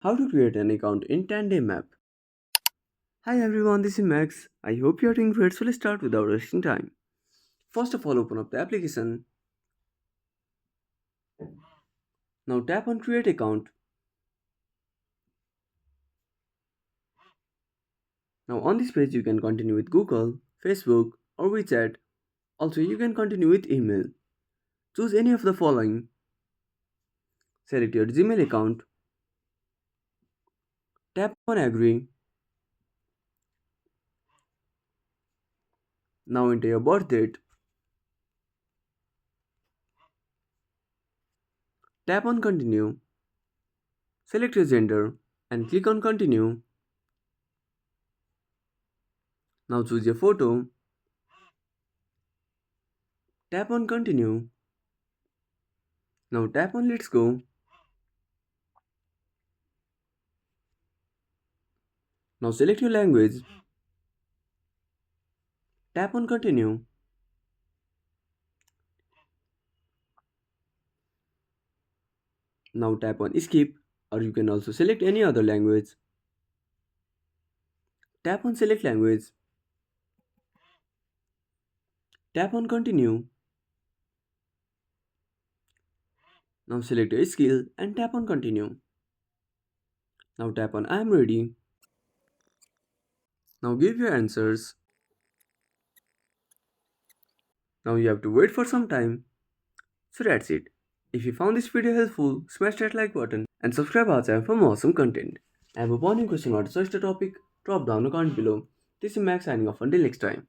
How to create an account in Tandem app. Hi everyone, this is Max. I hope you are doing great, so let's start without wasting time. First of all, open up the application. Now tap on create account. Now on this page you can continue with Google, Facebook or WeChat. Also you can continue with email. Choose any of the following. Select your Gmail account. Tap on agree. Now enter your birth date. Tap on continue. Select your gender and click on continue. Now choose your photo. Tap on continue. Now tap on let's go. Now select your language. Tap on continue. Now tap on skip, or you can also select any other language. Tap on select language. Tap on continue. Now select your skill and tap on continue. Now tap on I am ready. Now give your answers. Now you have to wait for some time. So that's it. If you found this video helpful, smash that like button and subscribe our channel for more awesome content. I have a burning question or to search the topic, drop down a comment below. This is Max signing off until next time.